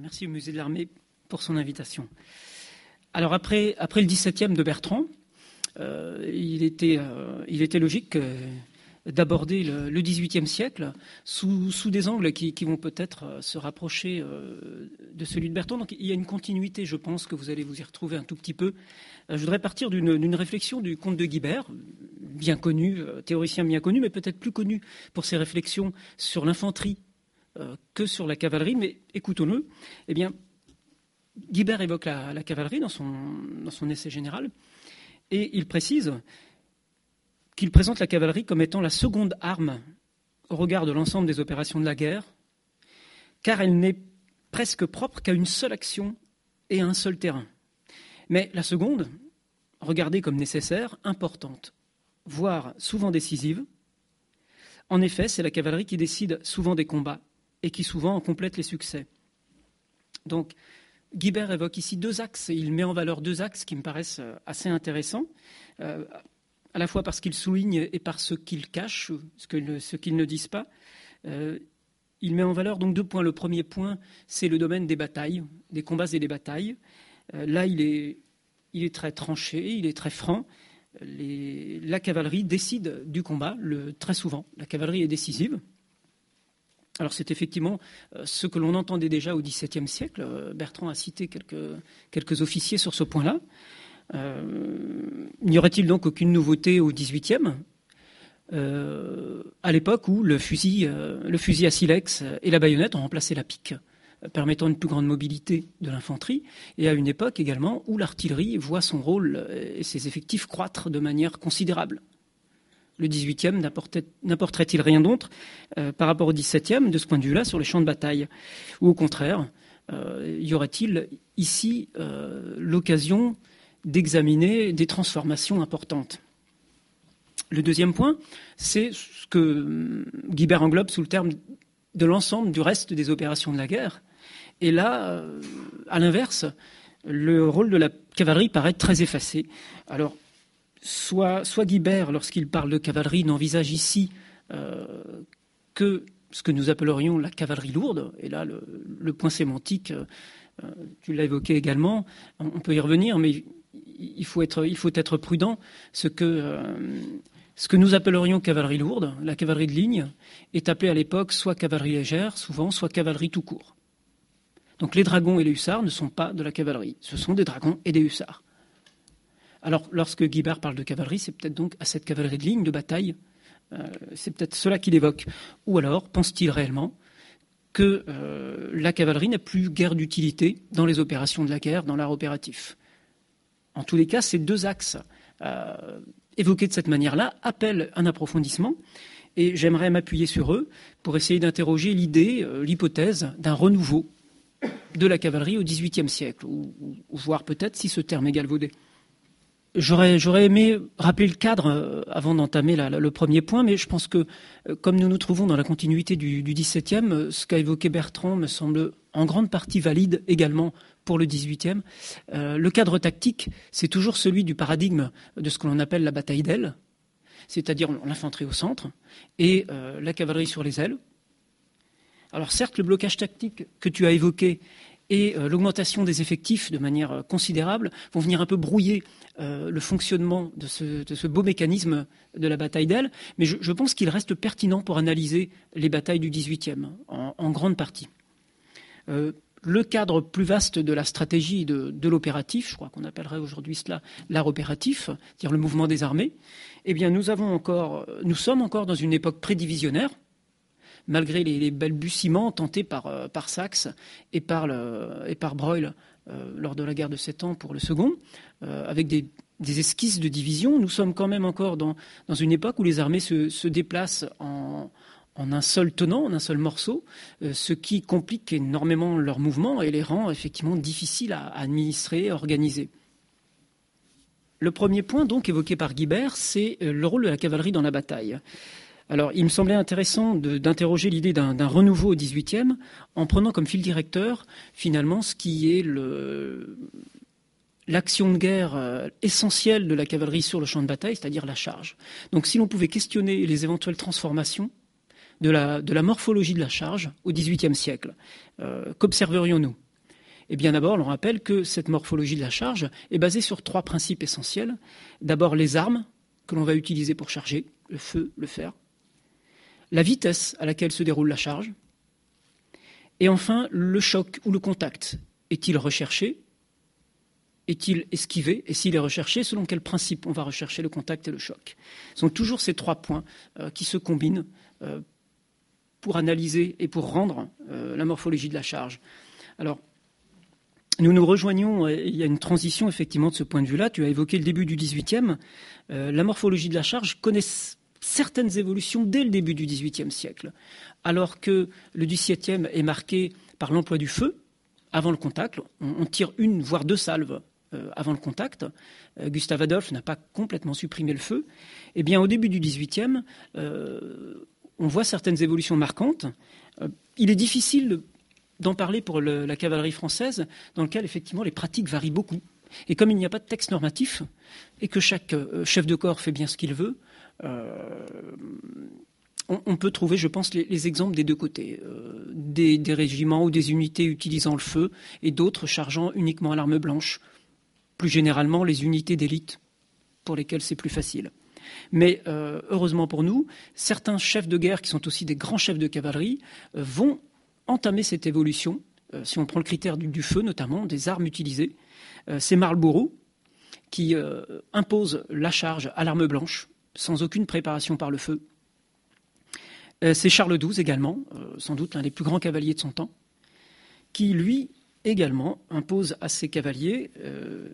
Merci au Musée de l'Armée pour son invitation. Alors après le 17e de Bertrand, il était logique d'aborder le XVIIIe siècle sous des angles qui vont peut-être se rapprocher de celui de Bertrand. Donc il y a une continuité, je pense que vous allez vous y retrouver un tout petit peu. Je voudrais partir d'une réflexion du comte de Guibert, bien connu, théoricien bien connu, mais peut-être plus connu pour ses réflexions sur l'infanterie que sur la cavalerie. Mais écoutons-le. Eh bien, Guibert évoque la cavalerie dans son essai général, et il précise qu'il présente la cavalerie comme étant la seconde arme au regard de l'ensemble des opérations de la guerre, car elle n'est presque propre qu'à une seule action et à un seul terrain. Mais la seconde, regardée comme nécessaire, importante, voire souvent décisive, en effet, c'est la cavalerie qui décide souvent des combats et qui souvent en complète les succès. Donc, Guibert évoque ici deux axes, et il met en valeur deux axes qui me paraissent assez intéressants, à la fois parce qu'ils soulignent et par ce qu'ils cachent, ce qu'ils ne disent pas. Il met en valeur donc deux points. Le premier point, c'est le domaine des batailles, des combats et des batailles. Là, il est très tranché, il est très franc. La cavalerie décide du combat, très souvent. La cavalerie est décisive. Alors c'est effectivement ce que l'on entendait déjà au XVIIe siècle. Bertrand a cité quelques officiers sur ce point-là. N'y aurait-il donc aucune nouveauté au XVIIIe, à l'époque où le fusil à silex et la baïonnette ont remplacé la pique, permettant une plus grande mobilité de l'infanterie, et à une époque également où l'artillerie voit son rôle et ses effectifs croître de manière considérable. Le XVIIIe n'apporterait-il rien d'autre par rapport au XVIIe de ce point de vue-là sur les champs de bataille? Ou au contraire, y aurait-il ici l'occasion d'examiner des transformations importantes? Le deuxième point, c'est ce que Guibert englobe sous le terme de l'ensemble du reste des opérations de la guerre. Et là, à l'inverse, le rôle de la cavalerie paraît très effacé. Alors, soit Guibert, lorsqu'il parle de cavalerie, n'envisage ici que ce que nous appellerions la cavalerie lourde, et là le point sémantique, tu l'as évoqué également, on peut y revenir, mais il faut être prudent. Ce que nous appellerions cavalerie lourde, la cavalerie de ligne, est appelée à l'époque soit cavalerie légère, souvent, soit cavalerie tout court. Donc les dragons et les hussards ne sont pas de la cavalerie, ce sont des dragons et des hussards. Alors, lorsque Guibert parle de cavalerie, c'est peut-être donc à cette cavalerie de ligne, de bataille, c'est peut-être cela qu'il évoque. Ou alors, pense-t-il réellement que la cavalerie n'a plus guère d'utilité dans les opérations de la guerre, dans l'art opératif? En tous les cas, ces deux axes évoqués de cette manière-là appellent un approfondissement, et j'aimerais m'appuyer sur eux pour essayer d'interroger l'hypothèse d'un renouveau de la cavalerie au XVIIIe siècle, ou voire peut-être si ce terme est galvaudé. J'aurais aimé rappeler le cadre avant d'entamer le premier point, mais je pense que, comme nous nous trouvons dans la continuité du XVIIe, ce qu'a évoqué Bertrand me semble en grande partie valide également pour le XVIIIe. Le cadre tactique, c'est toujours celui du paradigme de ce que l'on appelle la bataille d'ailes, c'est-à-dire l'infanterie au centre et la cavalerie sur les ailes. Alors certes, le blocage tactique que tu as évoqué et l'augmentation des effectifs de manière considérable vont venir un peu brouiller le fonctionnement de ce beau mécanisme de la bataille d'ailes, mais je pense qu'il reste pertinent pour analyser les batailles du XVIIIe, en grande partie. Le cadre plus vaste de la stratégie de l'opératif, je crois qu'on appellerait aujourd'hui cela l'art opératif, c'est-à-dire le mouvement des armées, eh bien nous sommes encore dans une époque prédivisionnaire, malgré les balbutiements tentés par Saxe et par Broglie lors de la guerre de 7 ans pour le second, avec des esquisses de division. Nous sommes quand même encore dans une époque où les armées se déplacent en un seul tenant, en un seul morceau, ce qui complique énormément leur mouvement et les rend effectivement difficiles à administrer, à organiser. Le premier point donc évoqué par Guibert, c'est le rôle de la cavalerie dans la bataille. Alors, il me semblait intéressant d'interroger l'idée d'un renouveau au XVIIIe en prenant comme fil directeur, finalement, ce qui est l'action de guerre essentielle de la cavalerie sur le champ de bataille, c'est-à-dire la charge. Donc, si l'on pouvait questionner les éventuelles transformations de la morphologie de la charge au XVIIIe siècle, qu'observerions-nous? Eh bien d'abord, on rappelle que cette morphologie de la charge est basée sur 3 principes essentiels. D'abord les armes que l'on va utiliser pour charger, le feu, le fer, la vitesse à laquelle se déroule la charge, et enfin le choc ou le contact. Est-il recherché? Est-il esquivé? Et s'il est recherché, selon quel principe on va rechercher le contact et le choc? Ce sont toujours ces 3 points qui se combinent pour analyser et pour rendre la morphologie de la charge. Alors, nous nous rejoignons, il y a une transition effectivement de ce point de vue-là. Tu as évoqué le début du XVIIIe. La morphologie de la charge connaît certaines évolutions dès le début du XVIIIe siècle, alors que le XVIIe est marqué par l'emploi du feu avant le contact. On tire 1 voire 2 salves avant le contact. Gustave Adolphe n'a pas complètement supprimé le feu. Eh bien, au début du XVIIIe, on voit certaines évolutions marquantes. Il est difficile d'en parler pour la cavalerie française, dans lequel effectivement les pratiques varient beaucoup. Et comme il n'y a pas de texte normatif, et que chaque chef de corps fait bien ce qu'il veut, on peut trouver, je pense, les exemples des 2 côtés, des régiments ou des unités utilisant le feu, et d'autres chargeant uniquement à l'arme blanche. Plus généralement, les unités d'élite, pour lesquelles c'est plus facile. Mais heureusement pour nous, certains chefs de guerre, qui sont aussi des grands chefs de cavalerie, vont entamer cette évolution, si on prend le critère du feu notamment, des armes utilisées. C'est Marlborough qui impose la charge à l'arme blanche, sans aucune préparation par le feu. C'est Charles XII également, sans doute l'un des plus grands cavaliers de son temps, qui lui également impose à ses cavaliers,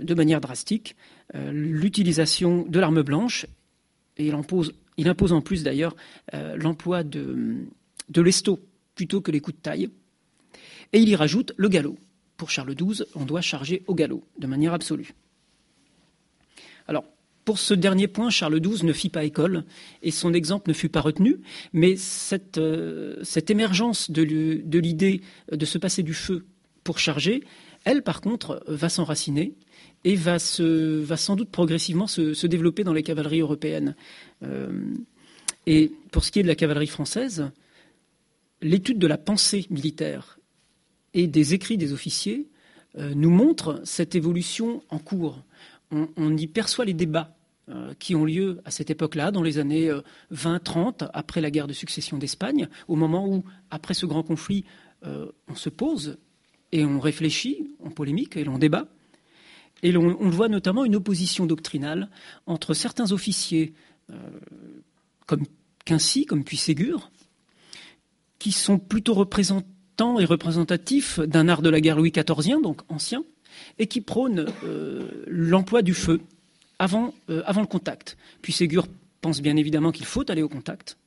de manière drastique, l'utilisation de l'arme blanche, et il impose en plus d'ailleurs l'emploi de l'estot plutôt que les coups de taille. Et il y rajoute le galop. Pour Charles XII, on doit charger au galop, de manière absolue. Alors, pour ce dernier point, Charles XII ne fit pas école, et son exemple ne fut pas retenu, mais cette émergence de l'idée de se passer du feu pour charger, elle, par contre, va s'enraciner et va sans doute progressivement se développer dans les cavaleries européennes. Et pour ce qui est de la cavalerie française, l'étude de la pensée militaire et des écrits des officiers nous montre cette évolution en cours. On y perçoit les débats qui ont lieu à cette époque-là, dans les années 20-30, après la guerre de succession d'Espagne, au moment où, après ce grand conflit, on se pose et on réfléchit, on polémique et l'on débat. Et on voit notamment une opposition doctrinale entre certains officiers comme Quincy, comme Puységur, qui sont plutôt représentants et représentatifs d'un art de la guerre Louis XIVien, donc ancien, et qui prônent l'emploi du feu avant le contact. Puységur pense bien évidemment qu'il faut aller au contact,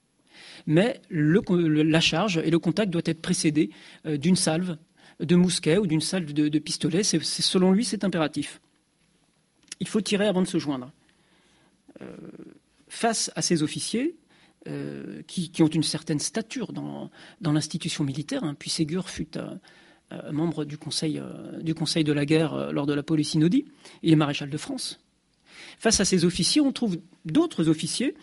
mais la charge et le contact doivent être précédés d'une salve de mousquet ou d'une salve de pistolet. Selon lui, c'est impératif. Il faut tirer avant de se joindre. Face à ces officiers, qui ont une certaine stature dans l'institution militaire, Puységur fut membre du conseil de la guerre lors de la Polysynodie, il est maréchal de France. Face à ces officiers, on trouve d'autres officiers,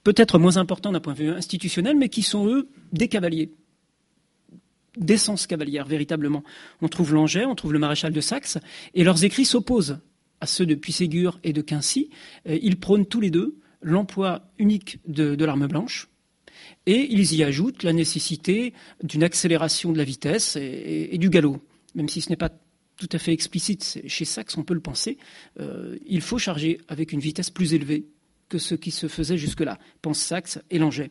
peut-être moins importants d'un point de vue institutionnel, mais qui sont, eux, des cavaliers, d'essence cavalière, véritablement. On trouve Langeais, on trouve le maréchal de Saxe, et leurs écrits s'opposent à ceux de Puységur et de Quincy. Ils prônent tous les deux l'emploi unique de l'arme blanche, et ils y ajoutent la nécessité d'une accélération de la vitesse et du galop. Même si ce n'est pas tout à fait explicite chez Saxe, on peut le penser, il faut charger avec une vitesse plus élevée que ce qui se faisait jusque-là, pensent Saxe et Langeais.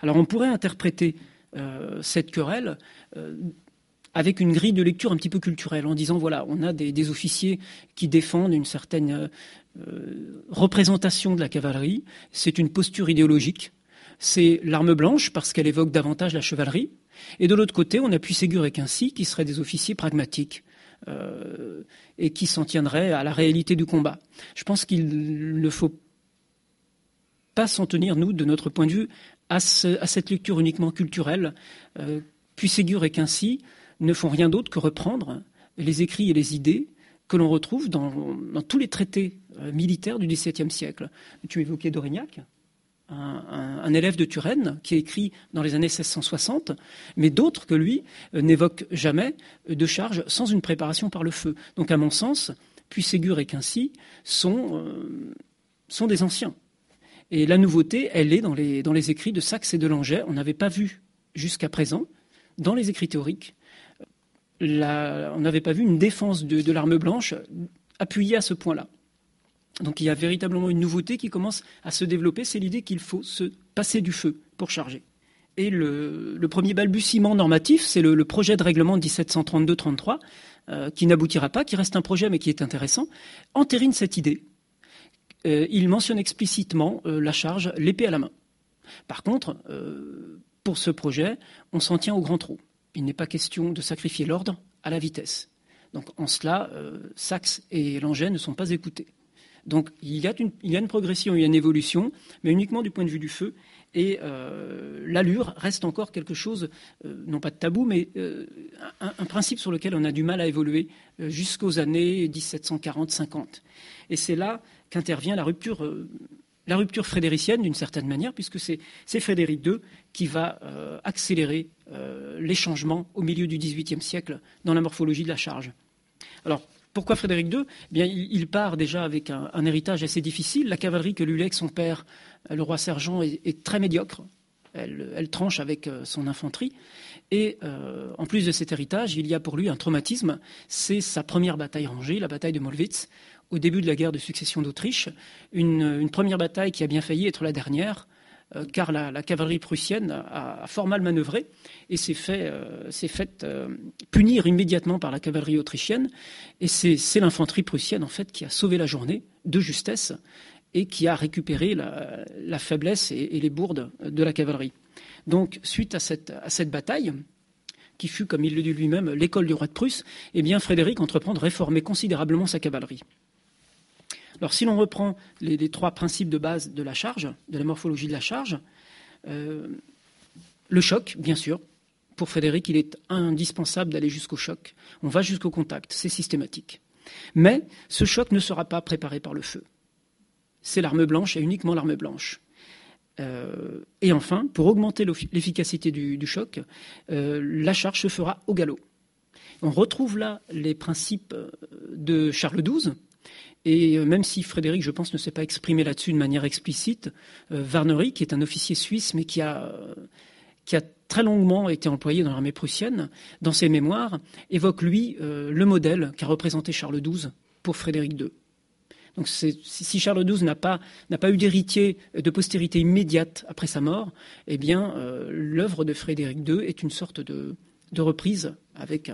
Alors on pourrait interpréter cette querelle avec une grille de lecture un petit peu culturelle, en disant, voilà, on a des officiers qui défendent une certaine représentation de la cavalerie, c'est une posture idéologique, c'est l'arme blanche parce qu'elle évoque davantage la chevalerie, et de l'autre côté, on a Puységur et Quincy qui seraient des officiers pragmatiques et qui s'en tiendraient à la réalité du combat. Je pense qu'il ne faut pas s'en tenir, nous, de notre point de vue, à cette lecture uniquement culturelle. Puységur et Quincy ne font rien d'autre que reprendre les écrits et les idées que l'on retrouve dans tous les traités militaires du XVIIe siècle. Tu évoquais d'Aurignac. un élève de Turenne qui a écrit dans les années 1660, mais d'autres que lui n'évoquent jamais de charge sans une préparation par le feu. Donc à mon sens, Puységur et Quincy sont des anciens. Et la nouveauté, elle est dans les écrits de Saxe et de Langeais. On n'avait pas vu jusqu'à présent, dans les écrits théoriques, on n'avait pas vu une défense de l'arme blanche appuyée à ce point-là. Donc il y a véritablement une nouveauté qui commence à se développer, c'est l'idée qu'il faut se passer du feu pour charger. Et le premier balbutiement normatif, c'est le projet de règlement de 1732-33, qui n'aboutira pas, qui reste un projet mais qui est intéressant, entérine cette idée. Il mentionne explicitement la charge, l'épée à la main. Par contre, pour ce projet, on s'en tient au grand trot. Il n'est pas question de sacrifier l'ordre à la vitesse. Donc en cela, Saxe et Langeais ne sont pas écoutés. Donc il y a une progression, il y a une évolution, mais uniquement du point de vue du feu. Et l'allure reste encore quelque chose, non pas de tabou, mais un principe sur lequel on a du mal à évoluer jusqu'aux années 1740-50. Et c'est là qu'intervient la rupture frédéricienne d'une certaine manière, puisque c'est Frédéric II qui va accélérer les changements au milieu du XVIIIe siècle dans la morphologie de la charge. Alors, pourquoi Frédéric II ? Eh bien, il part déjà avec un héritage assez difficile. La cavalerie que lui lègue son père, le roi sergent, est très médiocre. Elle tranche avec son infanterie. Et en plus de cet héritage, il y a pour lui un traumatisme. C'est sa première bataille rangée, la bataille de Mollwitz, au début de la guerre de succession d'Autriche. Une première bataille qui a bien failli être la dernière, car la cavalerie prussienne a fort mal manœuvré et s'est fait punir immédiatement par la cavalerie autrichienne. Et c'est l'infanterie prussienne, en fait, qui a sauvé la journée de justesse et qui a récupéré la faiblesse et les bourdes de la cavalerie. Donc, suite à cette bataille, qui fut, comme il le dit lui-même, l'école du roi de Prusse, eh bien, Frédéric entreprend de réformer considérablement sa cavalerie. Alors, si l'on reprend les trois principes de base de la charge, de la morphologie de la charge, le choc, bien sûr. Pour Frédéric, il est indispensable d'aller jusqu'au choc. On va jusqu'au contact, c'est systématique. Mais ce choc ne sera pas préparé par le feu. C'est l'arme blanche et uniquement l'arme blanche. Et enfin, pour augmenter l'efficacité du choc, la charge se fera au galop. On retrouve là les principes de Charles XII. Et même si Frédéric, je pense, ne s'est pas exprimé là-dessus de manière explicite, Warnery, qui est un officier suisse, mais qui a très longuement été employé dans l'armée prussienne, dans ses mémoires, évoque, lui, le modèle qu'a représenté Charles XII pour Frédéric II. Donc si Charles XII n'a pas eu d'héritier de postérité immédiate après sa mort, eh bien, l'œuvre de Frédéric II est une sorte de reprise avec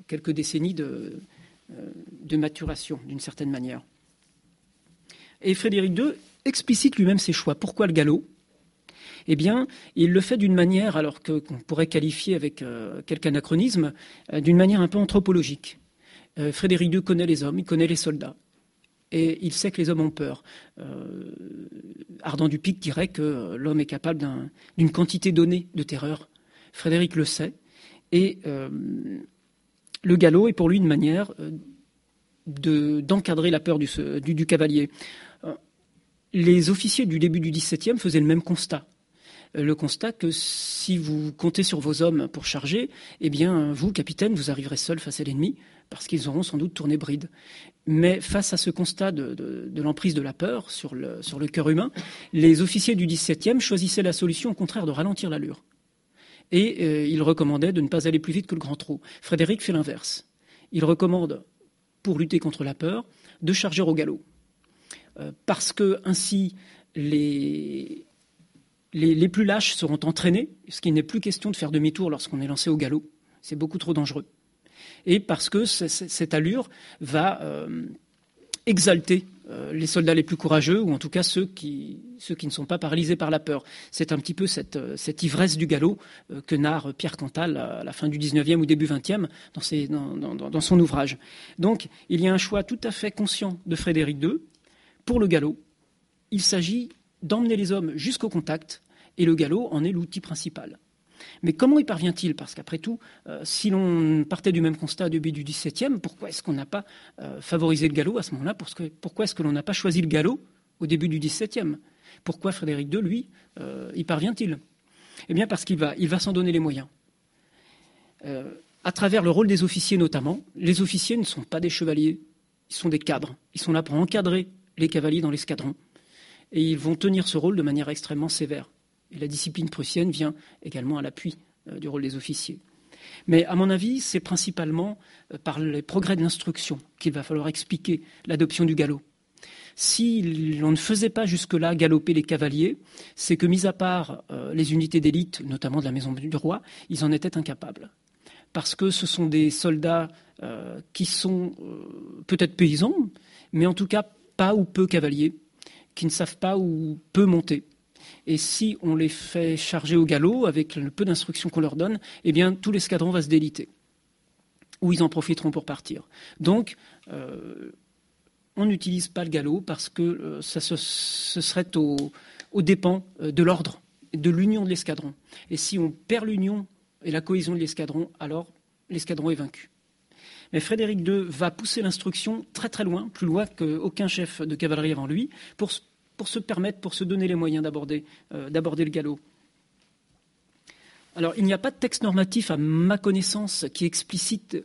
quelques décennies de maturation, d'une certaine manière. Et Frédéric II explicite lui-même ses choix. Pourquoi le galop ? Eh bien, il le fait d'une manière, alors qu'on pourrait qualifier avec quelque anachronisme, d'une manière un peu anthropologique. Frédéric II connaît les hommes, il connaît les soldats. Et il sait que les hommes ont peur. Ardent du Pic dirait que l'homme est capable d'une quantité donnée de terreur. Frédéric le sait. Et le galop est pour lui une manière d'encadrer la peur du cavalier. Les officiers du début du XVIIe faisaient le même constat. Le constat que si vous comptez sur vos hommes pour charger, eh bien, vous, capitaine, vous arriverez seul face à l'ennemi, parce qu'ils auront sans doute tourné bride. Mais face à ce constat de l'emprise de la peur sur le cœur humain, les officiers du XVIIe choisissaient la solution, au contraire, de ralentir l'allure. Et il recommandait de ne pas aller plus vite que le grand trot. Frédéric fait l'inverse. Il recommande, pour lutter contre la peur, de charger au galop. Parce que ainsi, les plus lâches seront entraînés, ce qui n'est plus question de faire demi-tour lorsqu'on est lancé au galop. C'est beaucoup trop dangereux. Et parce que cette allure va exalter les soldats les plus courageux, ou en tout cas ceux qui ne sont pas paralysés par la peur. C'est un petit peu cette ivresse du galop que narre Pierre Cantal à la fin du XIXe ou début XXe dans son ouvrage. Donc il y a un choix tout à fait conscient de Frédéric II pour le galop. Il s'agit d'emmener les hommes jusqu'au contact, et le galop en est l'outil principal. Mais comment y parvient-il ? Parce qu'après tout, si l'on partait du même constat au début du XVIIe, pourquoi est-ce qu'on n'a pas favorisé le galop à ce moment-là ? Pourquoi est-ce que l'on n'a pas choisi le galop au début du XVIIe ? Pourquoi Frédéric II, lui, y parvient-il? Eh bien parce qu'il va s'en donner les moyens. À travers le rôle des officiers notamment, les officiers ne sont pas des chevaliers, ils sont des cadres. Ils sont là pour encadrer les cavaliers dans l'escadron. Et ils vont tenir ce rôle de manière extrêmement sévère. Et la discipline prussienne vient également à l'appui du rôle des officiers. Mais à mon avis, c'est principalement par les progrès de l'instruction qu'il va falloir expliquer l'adoption du galop. Si l'on ne faisait pas jusque-là galoper les cavaliers, c'est que, mis à part les unités d'élite, notamment de la maison du roi, ils en étaient incapables. Parce que ce sont des soldats qui sont peut-être paysans, mais en tout cas pas ou peu cavaliers, qui ne savent pas ou peu monter. Et si on les fait charger au galop, avec le peu d'instructions qu'on leur donne, eh bien tout l'escadron va se déliter. Ou ils en profiteront pour partir. Donc, on n'utilise pas le galop parce que ce serait aux dépens de l'ordre, de l'union de l'escadron. Et si on perd l'union et la cohésion de l'escadron, alors l'escadron est vaincu. Mais Frédéric II va pousser l'instruction très très loin, plus loin qu'aucun chef de cavalerie avant lui, pour se donner les moyens d'aborder le galop. Alors, il n'y a pas de texte normatif, à ma connaissance, qui explicite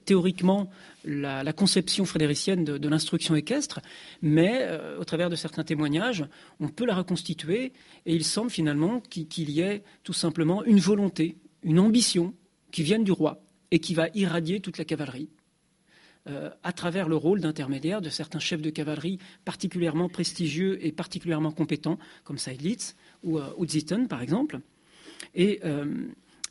théoriquement la conception frédéricienne de l'instruction équestre, mais au travers de certains témoignages, on peut la reconstituer, et il semble finalement qu'il y ait tout simplement une volonté, une ambition qui vienne du roi et qui va irradier toute la cavalerie à travers le rôle d'intermédiaire de certains chefs de cavalerie particulièrement prestigieux et particulièrement compétents, comme Seydlitz ou Zieten, par exemple. Et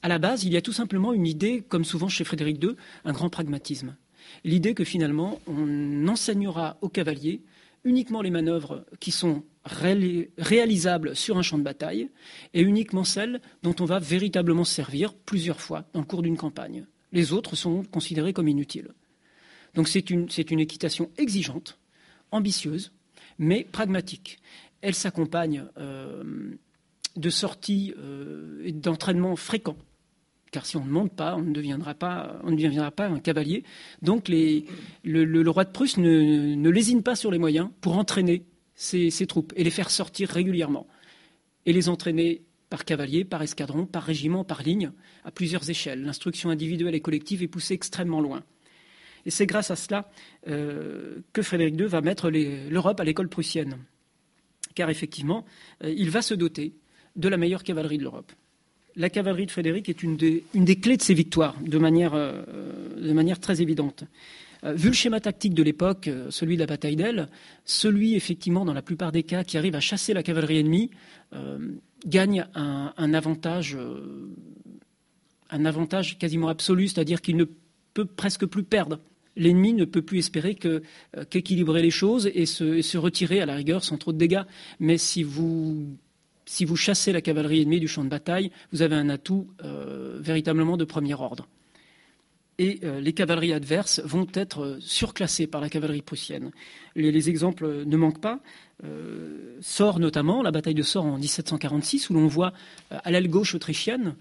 à la base, il y a tout simplement une idée, comme souvent chez Frédéric II, un grand pragmatisme. L'idée que finalement, on enseignera aux cavaliers uniquement les manœuvres qui sont réalisables sur un champ de bataille et uniquement celles dont on va véritablement se servir plusieurs fois dans le cours d'une campagne. Les autres sont considérés comme inutiles. Donc c'est une équitation exigeante, ambitieuse, mais pragmatique. Elle s'accompagne de sorties et d'entraînements fréquents. Car si on ne monte pas, on ne deviendra pas un cavalier. Donc le roi de Prusse ne lésine pas sur les moyens pour entraîner ses troupes et les faire sortir régulièrement. Et les entraîner par cavalier, par escadron, par régiment, par ligne, à plusieurs échelles. L'instruction individuelle et collective est poussée extrêmement loin. Et c'est grâce à cela que Frédéric II va mettre l'Europe à l'école prussienne. Car effectivement, il va se doter de la meilleure cavalerie de l'Europe. La cavalerie de Frédéric est une des clés de ses victoires, de manière très évidente. Vu le schéma tactique de l'époque, celui de la bataille d'Aile, celui effectivement, dans la plupart des cas, qui arrive à chasser la cavalerie ennemie, gagne un avantage quasiment absolu, c'est-à-dire qu'il ne peut presque plus perdre. L'ennemi ne peut plus espérer qu'équilibrer les choses et se retirer à la rigueur sans trop de dégâts. Mais si vous chassez la cavalerie ennemie du champ de bataille, vous avez un atout véritablement de premier ordre. Et les cavaleries adverses vont être surclassées par la cavalerie prussienne. Les exemples ne manquent pas. Sort notamment, la bataille de Sort en 1746, où l'on voit à l'aile gauche autrichienne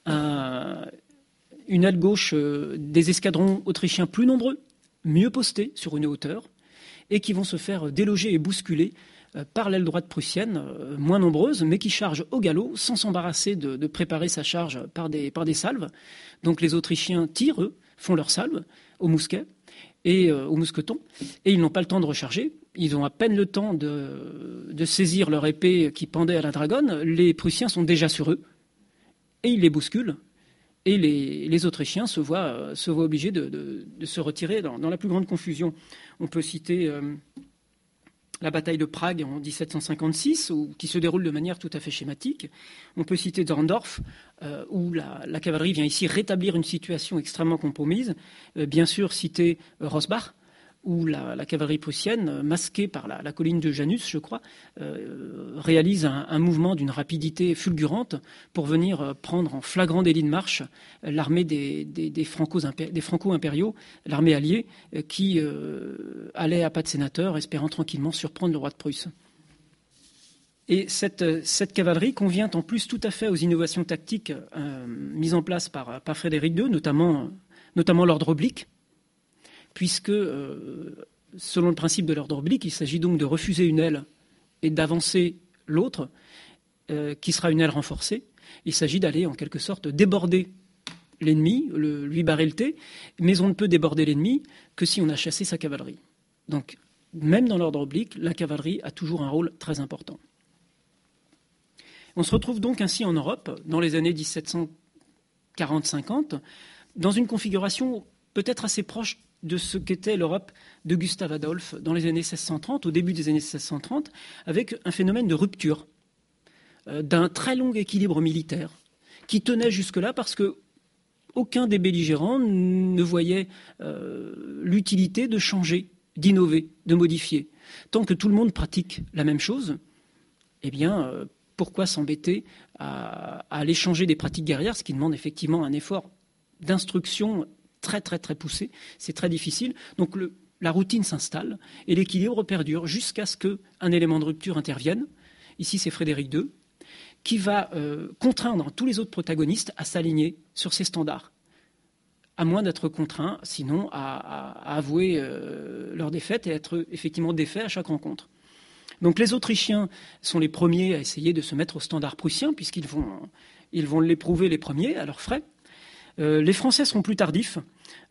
une aile gauche des escadrons autrichiens plus nombreux, mieux postés sur une hauteur, et qui vont se faire déloger et bousculer par l'aile droite prussienne, moins nombreuse, mais qui charge au galop, sans s'embarrasser de préparer sa charge par des salves. Donc les Autrichiens tirent, eux, font leurs salves au mousquet et au mousqueton, et ils n'ont pas le temps de recharger. Ils ont à peine le temps de saisir leur épée qui pendait à la dragonne. Les Prussiens sont déjà sur eux, et ils les bousculent. Et les Autrichiens se voient obligés de se retirer dans la plus grande confusion. On peut citer la bataille de Prague en 1756, qui se déroule de manière tout à fait schématique. On peut citer Dorndorf, où la cavalerie vient ici rétablir une situation extrêmement compromise. Bien sûr, citer Rosbach, où la cavalerie prussienne, masquée par la colline de Janus, je crois, réalise un mouvement d'une rapidité fulgurante pour venir prendre en flagrant délit de marche l'armée des Franco-impériaux, l'armée alliée, qui allait à pas de sénateur, espérant tranquillement surprendre le roi de Prusse. Et cette cavalerie convient en plus tout à fait aux innovations tactiques mises en place par Frédéric II, notamment l'ordre oblique, puisque, selon le principe de l'ordre oblique, il s'agit donc de refuser une aile et d'avancer l'autre, qui sera une aile renforcée. Il s'agit d'aller en quelque sorte déborder l'ennemi, lui barrer le thé, mais on ne peut déborder l'ennemi que si on a chassé sa cavalerie. Donc, même dans l'ordre oblique, la cavalerie a toujours un rôle très important. On se retrouve donc ainsi en Europe, dans les années 1740-50, dans une configuration peut-être assez proche de ce qu'était l'Europe de Gustave Adolphe dans les années 1630, au début des années 1630, avec un phénomène de rupture d'un très long équilibre militaire qui tenait jusque-là parce que aucun des belligérants ne voyait l'utilité de changer, d'innover, de modifier. Tant que tout le monde pratique la même chose, eh bien, pourquoi s'embêter à aller changer des pratiques guerrières, ce qui demande effectivement un effort d'instruction très très très poussé. C'est très difficile. Donc la routine s'installe et l'équilibre perdure jusqu'à ce qu'un élément de rupture intervienne. Ici, c'est Frédéric II, qui va contraindre tous les autres protagonistes à s'aligner sur ces standards, à moins d'être contraints, sinon à avouer leur défaite et être effectivement défaits à chaque rencontre. Donc les Autrichiens sont les premiers à essayer de se mettre au standard prussien, puisqu'ils vont l'éprouver les premiers à leurs frais. Les Français seront plus tardifs,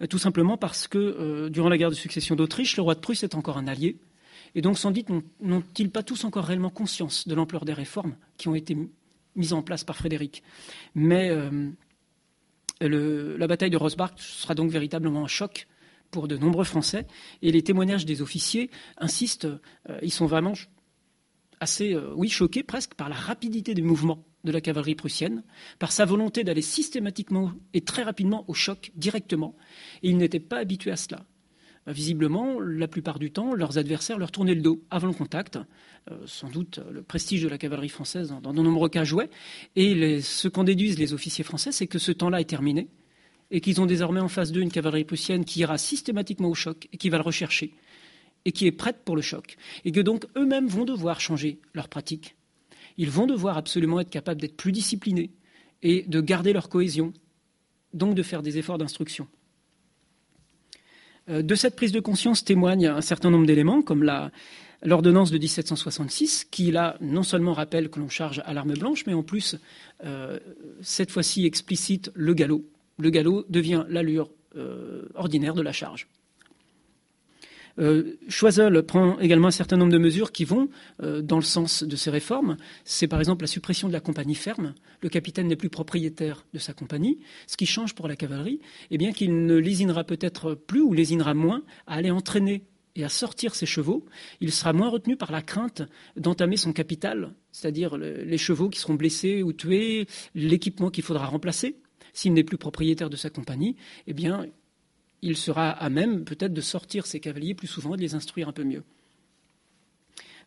tout simplement parce que durant la guerre de succession d'Autriche, le roi de Prusse est encore un allié. Et donc sans doute n'ont-ils pas tous encore réellement conscience de l'ampleur des réformes qui ont été mises en place par Frédéric. Mais la bataille de Rosbach sera donc véritablement un choc pour de nombreux Français. Et les témoignages des officiers insistent, ils sont vraiment assez choqués presque par la rapidité des mouvements de la cavalerie prussienne, par sa volonté d'aller systématiquement et très rapidement au choc directement. Et ils n'étaient pas habitués à cela. Visiblement, la plupart du temps, leurs adversaires leur tournaient le dos avant le contact. Sans doute, le prestige de la cavalerie française, dans de nombreux cas, jouait. Et ce qu'en déduisent les officiers français, c'est que ce temps-là est terminé et qu'ils ont désormais en face d'eux une cavalerie prussienne qui ira systématiquement au choc et qui va le rechercher et qui est prête pour le choc. Et que donc, eux-mêmes vont devoir changer leur pratique. Ils vont devoir absolument être capables d'être plus disciplinés et de garder leur cohésion, donc de faire des efforts d'instruction. De cette prise de conscience témoignent un certain nombre d'éléments, comme l'ordonnance de 1766, qui là non seulement rappelle que l'on charge à l'arme blanche, mais en plus, cette fois-ci explicite le galop. Le galop devient l'allure ordinaire de la charge. Choiseul prend également un certain nombre de mesures qui vont dans le sens de ces réformes. C'est par exemple la suppression de la compagnie ferme. Le capitaine n'est plus propriétaire de sa compagnie. Ce qui change pour la cavalerie, eh bien qu'il ne lésinera peut-être plus ou lésinera moins à aller entraîner et à sortir ses chevaux. Il sera moins retenu par la crainte d'entamer son capital, c'est-à-dire les chevaux qui seront blessés ou tués, l'équipement qu'il faudra remplacer. S'il n'est plus propriétaire de sa compagnie, eh bien il sera à même peut-être de sortir ses cavaliers plus souvent et de les instruire un peu mieux.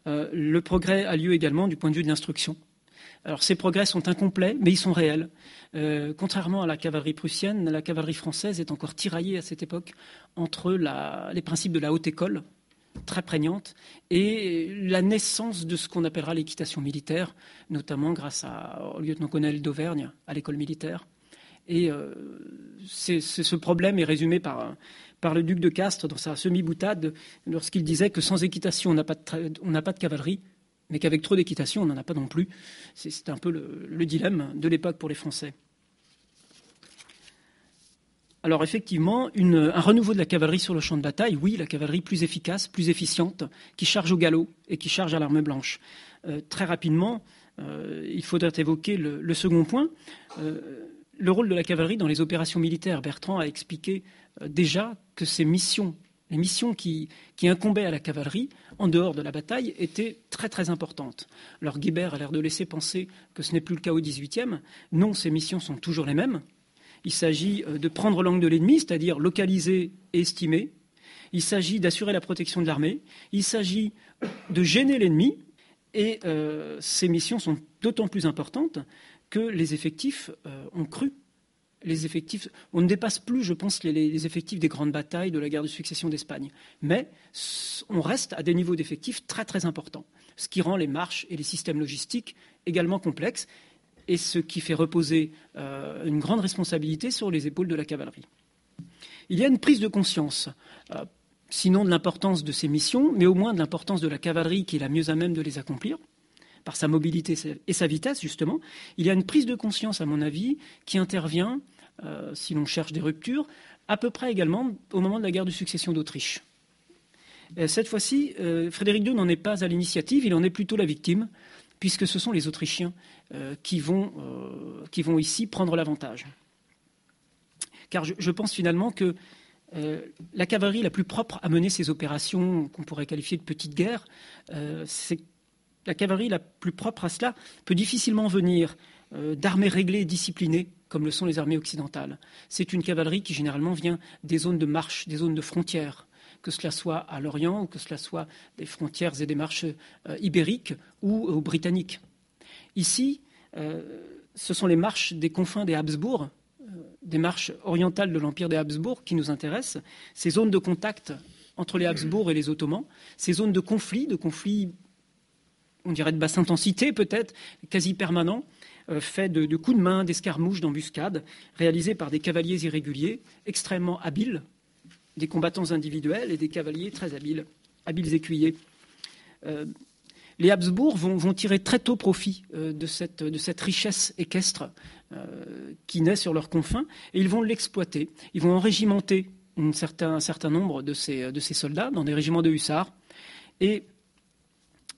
Le progrès a lieu également du point de vue de l'instruction. Alors ces progrès sont incomplets, mais ils sont réels. Contrairement à la cavalerie prussienne, la cavalerie française est encore tiraillée à cette époque entre les principes de la haute école, très prégnante, et la naissance de ce qu'on appellera l'équitation militaire, notamment grâce au lieutenant-colonel d'Auvergne à l'école militaire. Et ce problème est résumé par le duc de Castres dans sa semi-boutade lorsqu'il disait que sans équitation, on n'a pas de cavalerie, mais qu'avec trop d'équitation, on n'en a pas non plus. C'est un peu le dilemme de l'époque pour les Français. Alors effectivement, un renouveau de la cavalerie sur le champ de bataille, oui, la cavalerie plus efficace, plus efficiente, qui charge au galop et qui charge à l'arme blanche. Très rapidement, il faudrait évoquer le second point. Le rôle de la cavalerie dans les opérations militaires, Bertrand a expliqué déjà que les missions qui incombaient à la cavalerie, en dehors de la bataille, étaient très très importantes. Alors Guibert a l'air de laisser penser que ce n'est plus le cas au XVIIIe. Non, ces missions sont toujours les mêmes. Il s'agit de prendre l'angle de l'ennemi, c'est-à-dire localiser et estimer. Il s'agit d'assurer la protection de l'armée. Il s'agit de gêner l'ennemi. Et ces missions sont d'autant plus importantes que les effectifs ont cru. On ne dépasse plus, je pense, les effectifs des grandes batailles de la guerre de succession d'Espagne. Mais on reste à des niveaux d'effectifs très très importants, ce qui rend les marches et les systèmes logistiques également complexes et ce qui fait reposer une grande responsabilité sur les épaules de la cavalerie. Il y a une prise de conscience, sinon de l'importance de ces missions, mais au moins de l'importance de la cavalerie qui est la mieux à même de les accomplir. par sa mobilité et sa vitesse, justement, il y a une prise de conscience, à mon avis, qui intervient, si l'on cherche des ruptures, à peu près également au moment de la guerre de succession d'Autriche. Cette fois-ci, Frédéric II n'en est pas à l'initiative, il en est plutôt la victime, puisque ce sont les Autrichiens qui vont ici prendre l'avantage. Car je pense finalement que la cavalerie la plus propre à mener ces opérations qu'on pourrait qualifier de petites guerres, la cavalerie la plus propre à cela peut difficilement venir d'armées réglées et disciplinées comme le sont les armées occidentales. C'est une cavalerie qui généralement vient des zones de marche, des zones de frontières, que cela soit à l'Orient ou que cela soit des frontières et des marches ibériques ou britanniques. Ici, ce sont les marches des confins des Habsbourg, des marches orientales de l'Empire des Habsbourg qui nous intéressent, ces zones de contact entre les Habsbourg et les Ottomans, ces zones de conflits, on dirait de basse intensité peut-être, quasi permanents, faits de coups de main, d'escarmouches, d'embuscades, réalisés par des cavaliers irréguliers, extrêmement habiles, des combattants individuels et des cavaliers très habiles écuyers. Les Habsbourg vont tirer très tôt profit de cette richesse équestre qui naît sur leurs confins, et ils vont l'exploiter. Ils vont enrégimenter un certain nombre de ces soldats dans des régiments de hussards. Et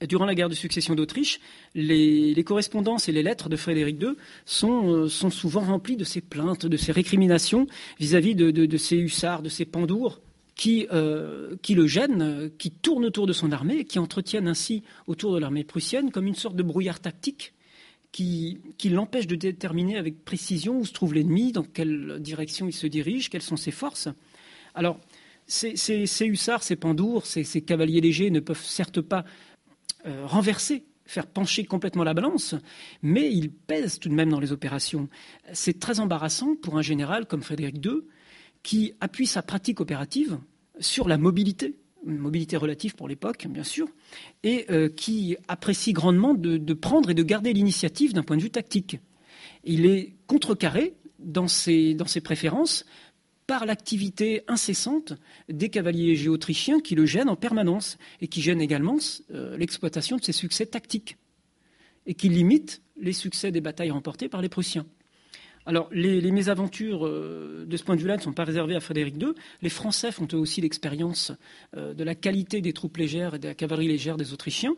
durant la guerre de succession d'Autriche, les correspondances et les lettres de Frédéric II sont souvent remplies de ces plaintes, de ces récriminations vis-à-vis de ces hussards, de ces pandours qui le gênent, qui tournent autour de son armée et qui entretiennent ainsi autour de l'armée prussienne comme une sorte de brouillard tactique qui l'empêche de déterminer avec précision où se trouve l'ennemi, dans quelle direction il se dirige, quelles sont ses forces. Alors, ces hussards, ces pandours, ces cavaliers légers ne peuvent certes pas renverser, faire pencher complètement la balance, mais ils pèsent tout de même dans les opérations. C'est très embarrassant pour un général comme Frédéric II qui appuie sa pratique opérative sur la mobilité, une mobilité relative pour l'époque, bien sûr, et qui apprécie grandement de prendre et de garder l'initiative d'un point de vue tactique. Il est contrecarré dans ses préférences par l'activité incessante des cavaliers légers autrichiens qui le gênent en permanence et qui gênent également l'exploitation de ses succès tactiques et qui limitent les succès des batailles remportées par les Prussiens. Alors, les mésaventures de ce point de vue-là ne sont pas réservées à Frédéric II. Les Français font eux aussi l'expérience de la qualité des troupes légères et de la cavalerie légère des Autrichiens,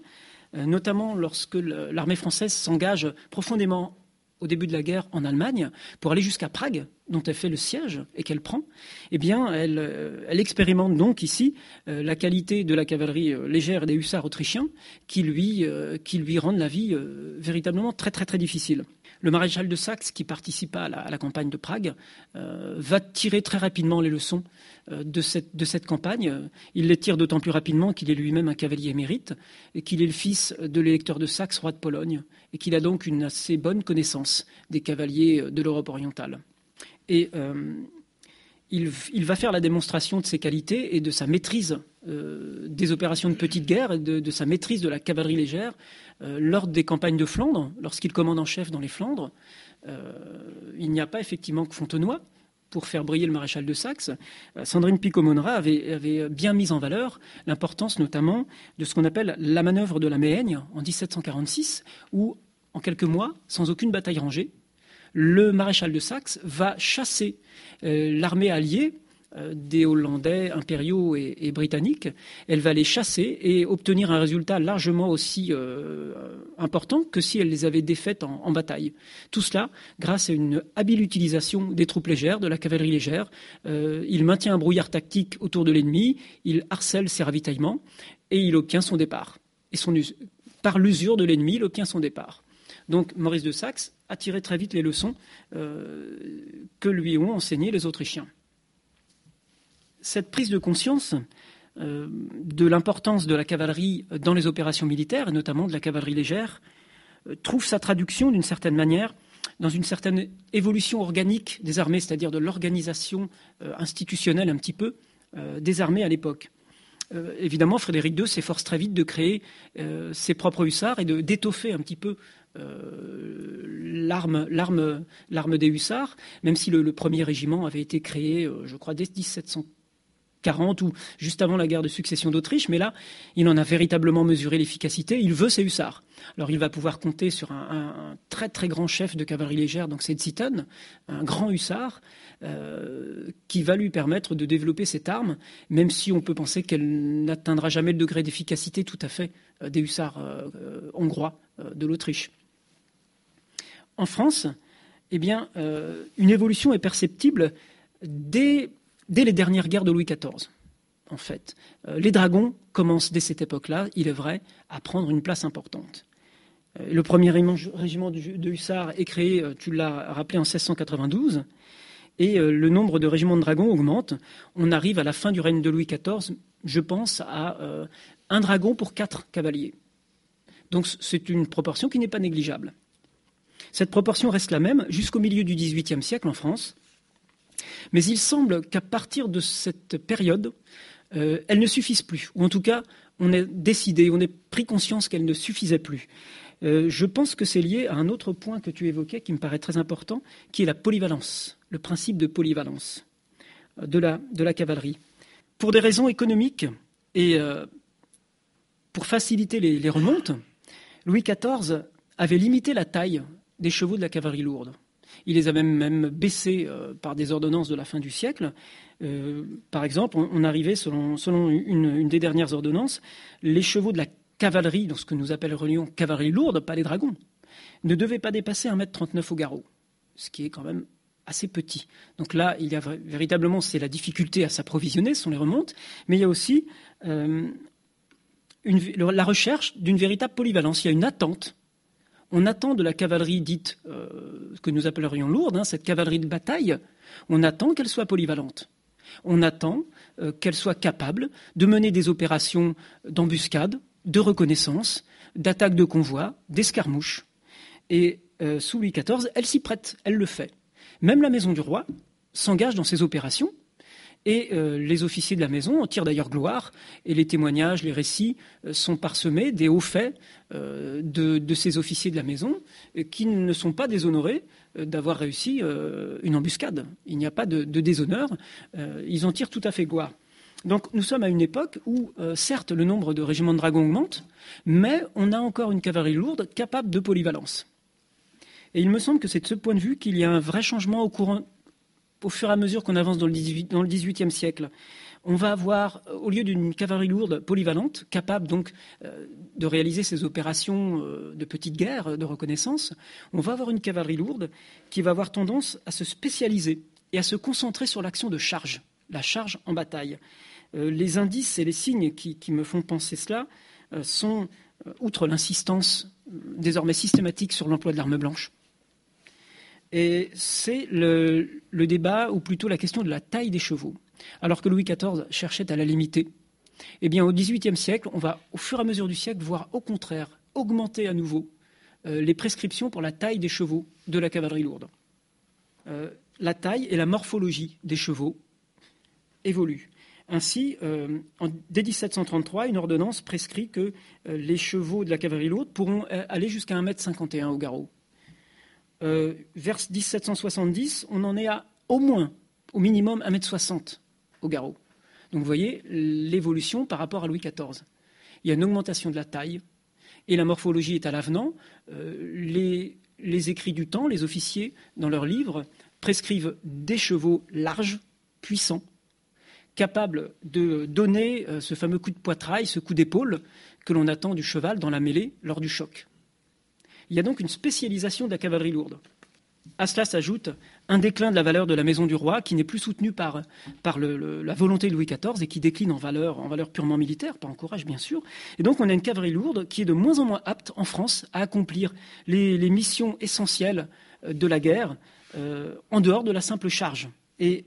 notamment lorsque l'armée française s'engage profondément au début de la guerre en Allemagne, pour aller jusqu'à Prague, dont elle fait le siège et qu'elle prend. Eh bien, elle expérimente donc ici la qualité de la cavalerie légère et des hussards autrichiens qui lui rendent la vie véritablement très très très difficile. Le maréchal de Saxe, qui participa à la campagne de Prague, va tirer très rapidement les leçons de cette campagne. Il les tire d'autant plus rapidement qu'il est lui-même un cavalier émérite et qu'il est le fils de l'électeur de Saxe, roi de Pologne, et qu'il a donc une assez bonne connaissance des cavaliers de l'Europe orientale. Et il va faire la démonstration de ses qualités et de sa maîtrise des opérations de petite guerre et de sa maîtrise de la cavalerie légère lors des campagnes de Flandre, lorsqu'il commande en chef dans les Flandres. Il n'y a pas effectivement que Fontenoy pour faire briller le maréchal de Saxe. Sandrine Picot-Monnerat avait bien mis en valeur l'importance notamment de ce qu'on appelle la manœuvre de la Méhaigne en 1746, où en quelques mois, sans aucune bataille rangée, le maréchal de Saxe va chasser l'armée alliée des Hollandais impériaux et britanniques. Elle va les chasser et obtenir un résultat largement aussi important que si elle les avait défaites en bataille. Tout cela grâce à une habile utilisation des troupes légères, de la cavalerie légère. Il maintient un brouillard tactique autour de l'ennemi, il harcèle ses ravitaillements et il obtient son départ. Et par l'usure de l'ennemi, il obtient son départ. Donc Maurice de Saxe a tiré très vite les leçons que lui ont enseignées les Autrichiens. Cette prise de conscience de l'importance de la cavalerie dans les opérations militaires, et notamment de la cavalerie légère, trouve sa traduction d'une certaine manière dans une certaine évolution organique des armées, c'est-à-dire de l'organisation institutionnelle un petit peu des armées à l'époque. Évidemment, Frédéric II s'efforce très vite de créer ses propres hussards et d'étoffer un petit peu l'arme des hussards, même si le premier régiment avait été créé, je crois, dès 1700. 40 ou juste avant la guerre de succession d'Autriche, mais là, il en a véritablement mesuré l'efficacité. Il veut ses hussards. Alors, il va pouvoir compter sur un très très grand chef de cavalerie légère, donc c'est Zieten, un grand hussard, qui va lui permettre de développer cette arme, même si on peut penser qu'elle n'atteindra jamais le degré d'efficacité tout à fait des hussards hongrois de l'Autriche. En France, eh bien, une évolution est perceptible dès les dernières guerres de Louis XIV. En fait, les dragons commencent dès cette époque-là, il est vrai, à prendre une place importante. Le premier régiment de hussards est créé, tu l'as rappelé, en 1692, et le nombre de régiments de dragons augmente. On arrive à la fin du règne de Louis XIV, je pense, à un dragon pour 4 cavaliers. Donc c'est une proportion qui n'est pas négligeable. Cette proportion reste la même jusqu'au milieu du XVIIIe siècle en France, mais il semble qu'à partir de cette période, elles ne suffisent plus, ou en tout cas, on est décidé, on est pris conscience qu'elles ne suffisaient plus. Je pense que c'est lié à un autre point que tu évoquais qui me paraît très important, qui est la polyvalence, le principe de polyvalence de la cavalerie. Pour des raisons économiques et pour faciliter les remontes, Louis XIV avait limité la taille des chevaux de la cavalerie lourde. Il les a même baissés par des ordonnances de la fin du siècle. Par exemple, on arrivait, selon une des dernières ordonnances, les chevaux de la cavalerie, donc ce que nous appellerions cavalerie lourde, pas les dragons, ne devaient pas dépasser 1,39 m au garrot, ce qui est quand même assez petit. Donc là, il y a véritablement, c'est la difficulté à s'approvisionner, ce sont les remontes, mais il y a aussi la recherche d'une véritable polyvalence. Il y a une attente. On attend de la cavalerie dite, que nous appellerions lourde, cette cavalerie de bataille, on attend qu'elle soit polyvalente. On attend qu'elle soit capable de mener des opérations d'embuscade, de reconnaissance, d'attaque de convoi, d'escarmouche. Et sous Louis XIV, elle s'y prête, elle le fait. Même la maison du roi s'engage dans ces opérations. Et les officiers de la maison en tirent d'ailleurs gloire, et les témoignages, les récits sont parsemés des hauts faits de ces officiers de la maison qui ne sont pas déshonorés d'avoir réussi une embuscade. Il n'y a pas de déshonneur, ils en tirent tout à fait gloire. Donc nous sommes à une époque où, certes, le nombre de régiments de dragons augmente, mais on a encore une cavalerie lourde capable de polyvalence. Et il me semble que c'est de ce point de vue qu'il y a un vrai changement au fur et à mesure qu'on avance dans le XVIIIe siècle. On va avoir, au lieu d'une cavalerie lourde polyvalente, capable donc de réaliser ces opérations de petite guerre, de reconnaissance, on va avoir une cavalerie lourde qui va avoir tendance à se spécialiser et à se concentrer sur l'action de charge, la charge en bataille. Les indices et les signes qui me font penser cela sont, outre l'insistance désormais systématique sur l'emploi de l'arme blanche, et c'est le débat, ou plutôt la question de la taille des chevaux. Alors que Louis XIV cherchait à la limiter, eh bien, au XVIIIe siècle, on va, au fur et à mesure du siècle, voir au contraire augmenter à nouveau les prescriptions pour la taille des chevaux de la cavalerie lourde. La taille et la morphologie des chevaux évoluent. Ainsi, dès 1733, une ordonnance prescrit que les chevaux de la cavalerie lourde pourront aller jusqu'à 1,51 m au garrot. Vers 1770, on en est à au minimum 1,60 m au garrot. Donc vous voyez l'évolution par rapport à Louis XIV. Il y a une augmentation de la taille et la morphologie est à l'avenant. Les écrits du temps, les officiers, dans leurs livres, prescrivent des chevaux larges, puissants, capables de donner ce fameux coup de poitrail, ce coup d'épaule que l'on attend du cheval dans la mêlée lors du choc. Il y a donc une spécialisation de la cavalerie lourde. À cela s'ajoute un déclin de la valeur de la maison du roi qui n'est plus soutenu par la volonté de Louis XIV et qui décline en valeur purement militaire, pas en courage bien sûr. Et donc on a une cavalerie lourde qui est de moins en moins apte en France à accomplir les missions essentielles de la guerre en dehors de la simple charge. Et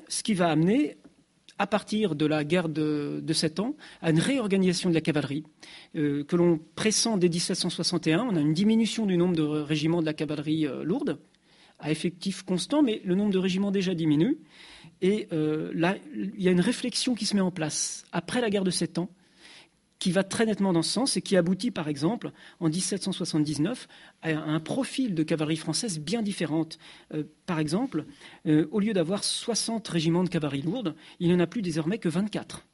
ce qui va amener, à partir de la guerre de 7 ans, à une réorganisation de la cavalerie que l'on pressent dès 1761. On a une diminution du nombre de régiments de la cavalerie lourde, à effectif constant, mais le nombre de régiments déjà diminue. Et là, il y a une réflexion qui se met en place, après la guerre de 7 ans, qui va très nettement dans ce sens et qui aboutit, par exemple, en 1779, à un profil de cavalerie française bien différente. Par exemple, au lieu d'avoir 60 régiments de cavalerie lourde, il n'y en a plus désormais que 24.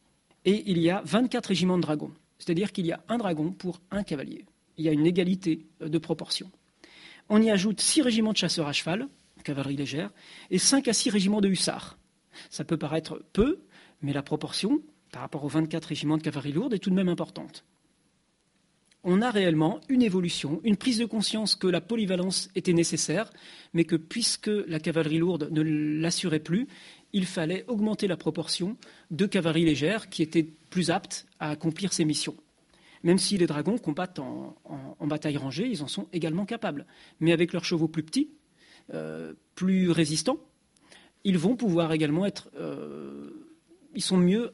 Et il y a 24 régiments de dragons. C'est-à-dire qu'il y a un dragon pour un cavalier. Il y a une égalité de proportion. On y ajoute 6 régiments de chasseurs à cheval, cavalerie légère, et 5 à 6 régiments de hussards. Ça peut paraître peu, mais la proportion, par rapport aux 24 régiments de cavalerie lourde, est tout de même importante. On a réellement une évolution, une prise de conscience que la polyvalence était nécessaire, mais que puisque la cavalerie lourde ne l'assurait plus, il fallait augmenter la proportion de cavalerie légère qui était plus apte à accomplir ces missions. Même si les dragons combattent en bataille rangée, ils en sont également capables. Mais avec leurs chevaux plus petits, plus résistants, ils vont pouvoir également être... ils sont mieux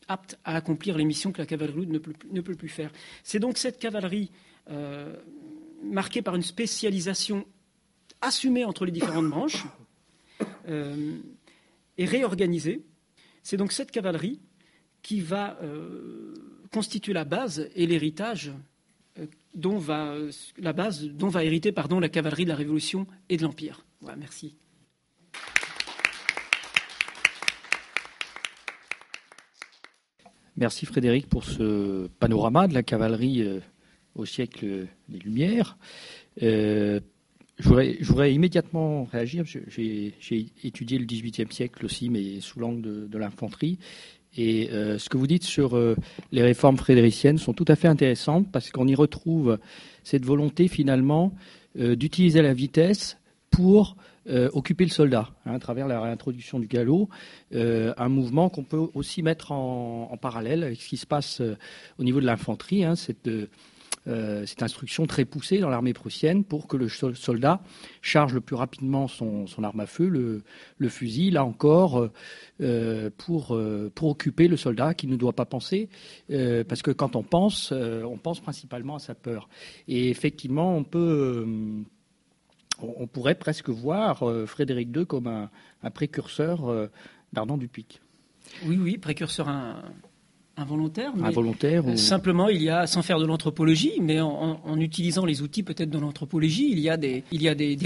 aptes à accomplir les missions que la cavalerie lourde ne peut plus faire. C'est donc cette cavalerie marquée par une spécialisation assumée entre les différentes branches et réorganisée. C'est donc cette cavalerie qui va constituer la base et l'héritage dont va hériter la cavalerie de la Révolution et de l'Empire. Voilà, merci. Merci Frédéric pour ce panorama de la cavalerie au siècle des Lumières. Je voudrais immédiatement réagir. J'ai étudié le XVIIIe siècle aussi, mais sous l'angle de l'infanterie. Et ce que vous dites sur les réformes frédériciennes sont tout à fait intéressantes parce qu'on y retrouve cette volonté finalement d'utiliser la vitesse pour occuper le soldat, à travers la réintroduction du galop, un mouvement qu'on peut aussi mettre en parallèle avec ce qui se passe au niveau de l'infanterie, cette instruction très poussée dans l'armée prussienne pour que le soldat charge le plus rapidement son arme à feu, le fusil, là encore, pour occuper le soldat qui ne doit pas penser, parce que quand on pense principalement à sa peur. Et effectivement, on pourrait presque voir Frédéric II comme un précurseur d'Ardan du Puic. Oui, précurseur involontaire. Mais involontaire simplement, il y a, sans faire de l'anthropologie, mais en utilisant les outils peut-être de l'anthropologie, il y a des